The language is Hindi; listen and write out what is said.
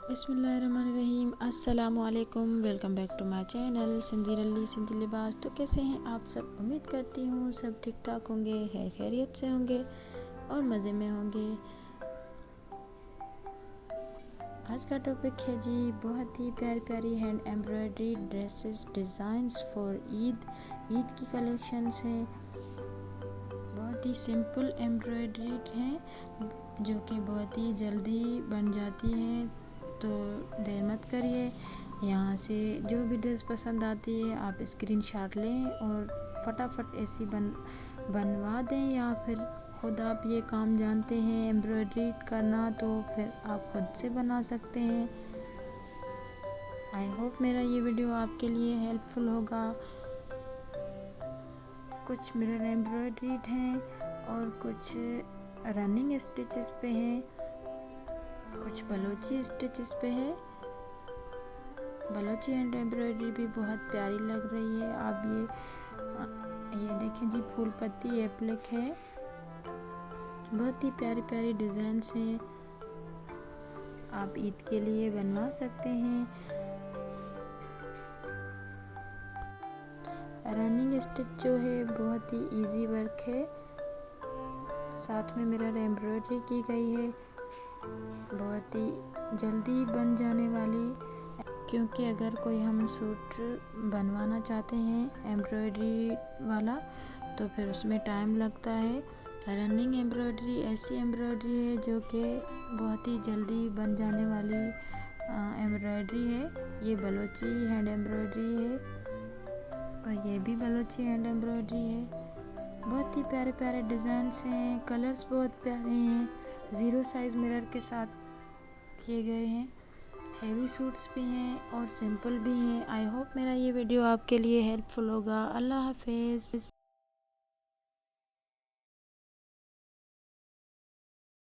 बिस्मिल्लाहिर्रहमानिर्रहीम। अस्सलामुअलैकुम। Welcome back to my channel Sindhi रल्ली सिंधी लिबास। तो कैसे हैं आप सब? उम्मीद करती हूँ सब ठीक ठाक होंगे, खैरियत से होंगे और मज़े में होंगे। आज का टॉपिक है जी बहुत ही प्यारी प्यारी hand embroidery dresses designs for Eid की कलेक्शंस हैं। बहुत ही सिंपल एम्ब्रॉयडरी हैं जो कि बहुत ही जल्दी बन जाती हैं। तो देर मत करिए, यहाँ से जो भी ड्रेस पसंद आती है आप स्क्रीनशॉट लें और फटाफट ऐसी बनवा दें, या फिर ख़ुद आप ये काम जानते हैं एम्ब्रॉयडरी करना तो फिर आप ख़ुद से बना सकते हैं। आई होप मेरा ये वीडियो आपके लिए हेल्पफुल होगा। कुछ मिरर एम्ब्रॉयडरी हैं और कुछ रनिंग स्टिचेस पे हैं, कुछ बलोची स्टिचेस पे है। बलोची हैंड एम्ब्रॉयडरी भी बहुत प्यारी लग रही है। आप ये देखें जी, फूल पत्ती एप्लिक है। बहुत ही प्यारी प्यारी डिज़ाइंस हैं, आप ईद के लिए बनवा सकते हैं। रनिंग स्टिच जो है बहुत ही इजी वर्क है, साथ में मिरर एम्ब्रॉयडरी की गई है। बहुत ही जल्दी बन जाने वाली, क्योंकि अगर कोई हम सूट बनवाना चाहते हैं एम्ब्रॉयडरी वाला तो फिर उसमें टाइम लगता है। रनिंग एम्ब्रॉयडरी ऐसी एम्ब्रॉयडरी है जो कि बहुत ही जल्दी बन जाने वाली एम्ब्रॉयडरी है। ये बलोची हैंड एम्ब्रॉयडरी है और ये भी बलोची हैंड एम्ब्रॉयडरी है। बहुत ही प्यारे प्यारे डिज़ाइंस हैं, कलर्स बहुत प्यारे हैं। 0 साइज़ मिरर के साथ किए गए हैं। हेवी सूट्स भी हैं और सिंपल भी हैं। आई होप मेरा ये वीडियो आपके लिए हेल्पफुल होगा। अल्लाह हाफिज़।